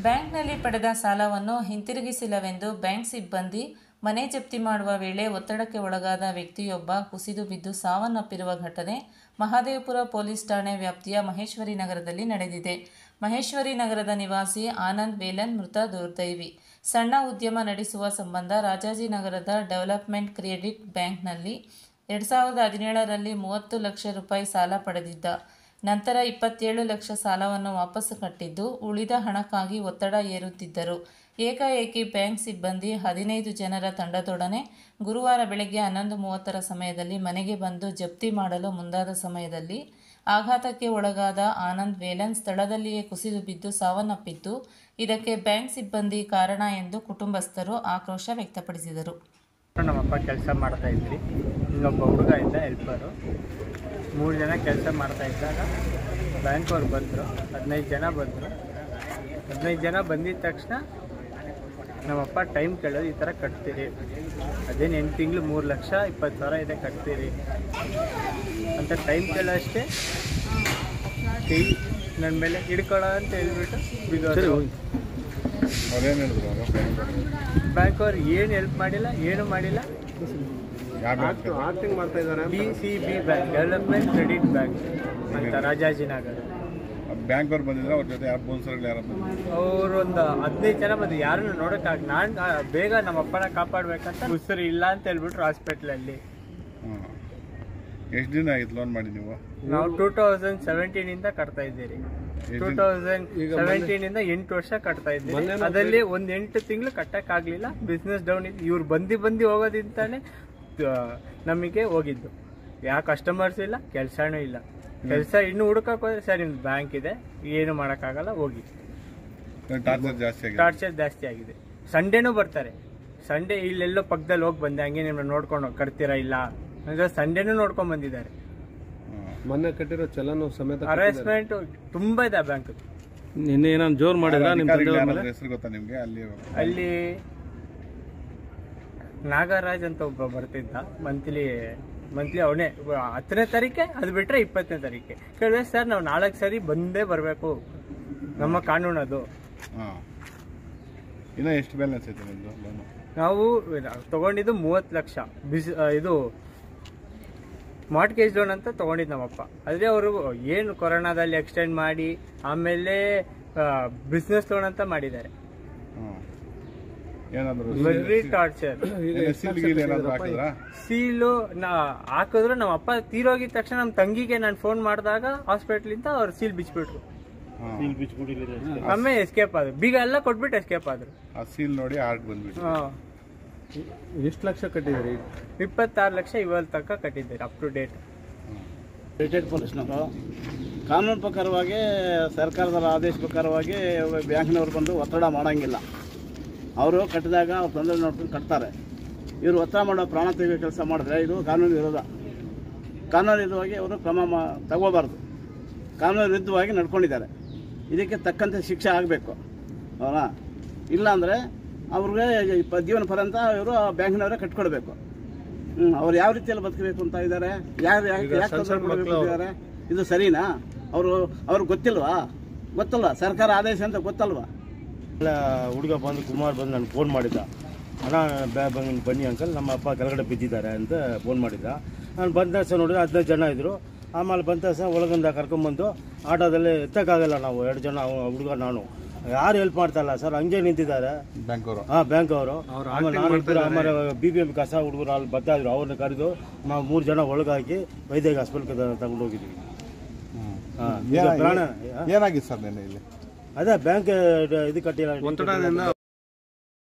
ಬ್ಯಾಂಕ್ನಲ್ಲಿ ಪಡೆದ ಸಾಲವನ್ನು ಹಿಂತಿರುಗಿಸಿಲ್ಲವೆಂದು ಬ್ಯಾಂಕ್ ಸಿಬ್ಬಂದಿ ಮನೆ ಜಪ್ತಿ ಮಾಡುವ ವೇಳೆ ಒತ್ತಡಕ್ಕೆ ಒಳಗಾದ ವ್ಯಕ್ತಿಯೊಬ್ಬ ಕುಸಿದು ಬಿದ್ದು ಸಾವನ್ನಪ್ಪಿರುವ ಘಟನೆ ಮಹದೇವಪುರ ಪೊಲೀಸ್ ಠಾಣೆ ವ್ಯಾಪ್ತಿಯ ಮಹೇಶ್ವರಿ ನಗರದಲ್ಲಿ ನಡೆದಿದೆ. ಮಹೇಶ್ವರಿ ನಗರದ ನಿವಾಸಿ ಆನಂದ್ ವೇಲನ್ ಮೃತ ದುರ್ದೈವಿ. ಸಣ್ಣ ಉದ್ಯಮ ನಡೆಸುವ ಸಂಬಂಧ ರಾಜಾಜಿನಗರದ ಡೆವಲಪ್ಮೆಂಟ್ ಕ್ರೆಡಿಟ್ ಬ್ಯಾಂಕ್ನಲ್ಲಿ 2017ರಲ್ಲಿ 30 ಲಕ್ಷ ರೂಪಾಯಿ ಸಾಲ ಪಡೆದಿದ್ದ. ನಂತರ 27 ಲಕ್ಷ ಸಾಲವನ್ನು ವಾಪಸ್ಸು ಕಟ್ಟಿದ್ದು, ಉಳಿದ ಹಣಕ್ಕಾಗಿ ಒತ್ತಡ ಏರುತ್ತಿದ್ದರು. ಏಕಾಏಕಿ ಬ್ಯಾಂಕ್ ಸಿಬ್ಬಂದಿ 15 ಜನರ ತಂಡದೊಡನೆ ಗುರುವಾರ ಬೆಳಗ್ಗೆ 11:30ರ ಸಮಯದಲ್ಲಿ ಮನೆಗೆ ಬಂದು ಜಪ್ತಿ ಮಾಡಲು ಮುಂದಾದ ಸಮಯದಲ್ಲಿ ಆಘಾತಕ್ಕೆ ಒಳಗಾದ ಆನಂದ್ ವೇಲನ್ ಸ್ಥಳದಲ್ಲಿಯೇ ಕುಸಿದು ಬಿದ್ದು ಸಾವನ್ನಪ್ಪಿದ್ದು, ಇದಕ್ಕೆ ಬ್ಯಾಂಕ್ ಸಿಬ್ಬಂದಿ ಕಾರಣ ಎಂದು ಕುಟುಂಬಸ್ಥರು ಆಕ್ರೋಶ ವ್ಯಕ್ತಪಡಿಸಿದರು. ನಮ್ಮಪ್ಪ ಕೆಲಸ ಮಾಡ್ತಾ ಇದ್ರಿ, ಇನ್ನೊಬ್ಬ ಹುಡುಗ ಇದ್ದ ಹೆಲ್ಪರು. 3 ಜನ ಕೆಲಸ ಮಾಡ್ತಾ ಇದ್ದಾಗ ಬ್ಯಾಂಕವ್ರು ಬಂದರು. 15 ಜನ ಬಂದರು. 15 ಜನ ಬಂದಿದ ತಕ್ಷಣ ನಮ್ಮಪ್ಪ ಟೈಮ್ ಕೇಳೋದು, ಈ ಥರ ಕಟ್ತೀರಿ, ಅದೇನು 8 ತಿಂಗಳು 3,20,000 ಇದೆ ಕಟ್ತೀರಿ ಅಂತ ಟೈಮ್ ಕೇಳೋಷ್ಟೇ ಕೈ ನನ್ನ ಮೇಲೆ ಹಿಡ್ಕೊಳ್ಳೋ ಅಂತ ಹೇಳ್ಬಿಟ್ಟು ಬಿದ್ದೋರು. ಬ್ಯಾಂಕವ್ರು ಏನು ಹೆಲ್ಪ್ ಮಾಡಿಲ್ಲ, ಏನು ಮಾಡಿಲ್ಲ. BCB bank, development credit bank ಅಂತ ರಾಜಾಜಿನಗರ ಬ್ಯಾಂಕ್ ಅವ್ರು ಬಂದಿದ್ರು. ಅವ್ರ ಜೊತೆ ಯಾರು ಬೋನ್ಸರ್ಗಳು ಯಾರು ಬಂದಿದ್ರು? ಅವರು ಒಂದು 15 ಜನ ಬಂದು ಯಾರನ್ನು ನೋಡೋಕ್ಕಾಗ ನಾನು ಬೇಗ ನಮ್ಮ ಅಪ್ಪನ ಕಾಪಾಡಬೇಕಂತ ಉಸಿರು ಇಲ್ಲ ಅಂತ ಹೇಳ್ಬಿಟ್ರು ಹಾಸ್ಪಿಟ್ಲಲ್ಲಿ. ಎಷ್ಟು ದಿನ ಆಯ್ತು ಲೋನ್ ಮಾಡಿ ನೀವು? ನಾವು 2017ಇಂದ ಕಟ್ತಾ ಇದ್ದೀರಿ. 2017ಇಂದ 8 ವರ್ಷ ಕಟ್ತಾ ಇದ್ದೀವಿ. ಅದರಲ್ಲಿ ಒಂದು 8 ತಿಂಗಳು ಕಟ್ಟಕ್ಕಾಗಲಿಲ್ಲ, ಬಿಸ್ನೆಸ್ ಡೌನ್ ಇತ್ತು. ಇವ್ರು ಬಂದು ಹೋಗೋದಿಂತಾನೆ ನಮಗೆ ಹೋಗಿದ್ದು. ಯಾವ ಕಸ್ಟಮರ್ಸ್ ಇಲ್ಲ, ಕೆಲಸನೂ ಇಲ್ಲ. ಕೆಲಸ ಇನ್ನೂ ಹುಡುಕಕ್ಕೆ ಹೋದ್ರೆ ಸರ್ ನಿಮ್ದು ಬ್ಯಾಂಕ್ ಇದೆ, ಏನು ಮಾಡೋಕ್ಕಾಗಲ್ಲ, ಹೋಗಿ. ಟಾರ್ಚರ್ ಜಾಸ್ತಿ ಆಗಿದೆ. ಸಂಡೇನೂ ಬರ್ತಾರೆ. ಸಂಡೇ ಇಲ್ಲೆಲ್ಲೋ ಪಕ್ಕದಲ್ಲಿ ಹೋಗಿ ಬಂದೆ, ಹಂಗೆ ನಿಮ್ಮನ್ನ ನೋಡ್ಕೊಂಡು ಕಟ್ತೀರಾ ಇಲ್ಲ ಅಂದ್ರೆ ಸಂಡೇನೂ ನೋಡ್ಕೊಂಡ್ ಬಂದಿದ್ದಾರೆ. ಮೊನ್ನೆ ಕಟ್ಟಿರೋ ಚಲನ್ ಸಮೇತ ಹರಾಸ್ಮೆಂಟ್ ತುಂಬಾ ಇದೆ ಬ್ಯಾಂಕ್. ನಿನ್ನೆ ಏನಾದ್ರು ಜೋರ್ ಮಾಡಿದ್ರ? ಹೆಸರು ಗೊತ್ತಾ ನಿಮ್ಗೆ? ಅಲ್ಲಿ ನಾಗರಾಜ್ ಅಂತ ಒಬ್ಬ ಬರ್ತಿದ್ದ. ಮಂತ್ಲಿ ಅವನೇ 10ನೇ ತಾರೀಕೆ, ಅದು ಬಿಟ್ರೆ 20ನೇ ತಾರೀಕೆ ಕೇಳಿದ್ರೆ, ಸರ್ ನಾವು 4 ಸರಿ ಬಂದೇ ಬರಬೇಕು, ನಮ್ಮ ಕಾನೂನು ಅದು. ಇನ್ನು ಎಷ್ಟು ಬ್ಯಾಲೆನ್ಸ್ ಐತೆ ನಿಮ್ದು ಲೋನು? ನಾವು ತಗೊಂಡಿದ್ದು 30 ಲಕ್ಷ ಇದು ಮಾರ್ಟ್ಗೇಜ್ ಲೋನ್ ಅಂತ ತಗೊಂಡಿದ್ದು ನಮ್ಮಪ್ಪ. ಅದೇ ಅವರು ಏನು ಕೊರೋನಾದಲ್ಲಿ ಎಕ್ಸ್ಟೆಂಡ್ ಮಾಡಿ ಆಮೇಲೆ ಬಿಸ್ನೆಸ್ ಲೋನ್ ಅಂತ ಮಾಡಿದ್ದಾರೆ. ಟಾರ್ಚರ್ ಸೀಲು ಹಾಕಿದ್ರು. ನಮ್ಮ ಅಪ್ಪ ತೀರೋಗಿದ ತಕ್ಷಣ ನಮ್ಮ ತಂಗಿಗೆ ನಾನು ಫೋನ್ ಮಾಡಿದಾಗ ಹಾಸ್ಪಿಟ್ಲಿಂದ ಅವ್ರು ಸೀಲ್ ಬಿಚ್ಬಿಟ್ರು. ಆಮೇಲೆ ಎಸ್ಕೇಪ್ ಆದ್ರು. ಬೀಗ ಎಲ್ಲ ಕೊಟ್ಬಿಟ್ಟು ಎಸ್ಕೇಪ್ ಆದ್ರು. ಸೀಲ್ ನೋಡಿ ಆರ್ಟ್ ಬಂದ್ಬಿಟ್ಟು. ಎಷ್ಟು ಲಕ್ಷ ಕಟ್ಟಿದ್ರಿ? 26 ಲಕ್ಷ ಇವಾಗ ತನಕ ಕಟ್ಟಿದ್ದಾರೆ ಅಪ್ ಟು ಡೇಟ್. ರಿಟೈರ್ಡ್ ಪೊಲೀಸ್ನವರು ಕಾನೂನು ಪ್ರಕಾರವಾಗಿ, ಸರ್ಕಾರದ ಆದೇಶ ಪ್ರಕಾರವಾಗಿ ಬ್ಯಾಂಕ್ನವ್ರು ಬಂದು ಒತ್ತಡ ಮಾಡೋಂಗಿಲ್ಲ. ಅವರು ಕಟ್ಟಿದಾಗ ಅವ್ರು ತೊಂದರೆ ನೋಡ್ಕೊಂಡು ಕಟ್ತಾರೆ. ಇವರು ಒತ್ತಡ ಮಾಡೋ ಪ್ರಾಣ ತೆಗೆಯೋ ಕೆಲಸ ಮಾಡಿದ್ರೆ ಇದು ಕಾನೂನು ವಿರೋಧ. ಕಾನೂನು ವಿರುದ್ಧವಾಗಿ ಅವರು ಕ್ರಮ ತಗೋಬಾರ್ದು. ಕಾನೂನು ವಿರುದ್ಧವಾಗಿ ನಡ್ಕೊಂಡಿದ್ದಾರೆ. ಇದಕ್ಕೆ ತಕ್ಕಂತೆ ಶಿಕ್ಷೆ ಆಗಬೇಕು. ಅವರಾ ಇಲ್ಲಾಂದರೆ ಅವ್ರಿಗೆ ಜೀವನ ಪರ್ಯಂತ ಇವರು ಬ್ಯಾಂಕ್ನವರೇ ಕಟ್ಕೊಡ್ಬೇಕು. ಅವ್ರು ಯಾವ ರೀತಿಯಲ್ಲಿ ಬದುಕಬೇಕು ಅಂತ ಇದ್ದಾರೆ, ಯಾಕೆ ಇದು ಸರಿನಾ? ಅವ್ರಿಗೆ ಗೊತ್ತಲ್ವಾ ಸರ್ಕಾರ ಆದೇಶ ಅಂತ ಗೊತ್ತಲ್ವಾ? ಹುಡುಗ ಬಂದು ಕುಮಾರ್ ಬಂದು ನಾನು ಫೋನ್ ಮಾಡಿದ್ದ, ಅಣ್ಣ ಬನ್ನಿ ಅಂಕಲ್, ನಮ್ಮ ಅಪ್ಪ ಕೆಳಗಡೆ ಬಿದ್ದಿದ್ದಾರೆ ಅಂತ ಫೋನ್ ಮಾಡಿದ್ದ. ನಾನು ಬಂದ ತಕ್ಷಣ ನೋಡಿದ್ರೆ 15 ಜನ ಇದ್ದರು. ಆಮೇಲೆ ಬಂದ ತಕ್ಷಣ ಒಳಗಿಂದ ಕರ್ಕೊಂಬಂದು ಆಟೋದಲ್ಲಿ ಎತ್ತಕ್ಕಾಗಲ್ಲ ನಾವು 2 ಜನ, ಹುಡುಗ ನಾನು, ಯಾರು ಹೆಲ್ಪ್ ಮಾಡ್ತಾಯಿಲ್ಲ ಸರ್, ಹಂಗೆ ನಿಂತಿದ್ದಾರೆ ಬ್ಯಾಂಕ್ ಅವರು. ಆಮೇಲೆ ಆಮೇಲೆ BBM ಕಸ ಹುಡುಗರು ಅಲ್ಲಿ ಬರ್ತಾಯಿದ್ರು. ಅವ್ರನ್ನ ಕರೆದು ನಾವು 3 ಜನ ಒಳಗಾಗಿ ವೈದ್ಯಕ ಹಾಸ್ಪಿಟಲ್ಗೆ ತಗೊಂಡು ಹೋಗಿದ್ವಿ. ಏನಾಗಿತ್ತು ಸರ್ ನೆನ್ನೆ ಇಲ್ಲಿ? ಅದೇ ಬ್ಯಾಂಕ್ ಇದು ಕಟ್ಟಿಲ್ಲ.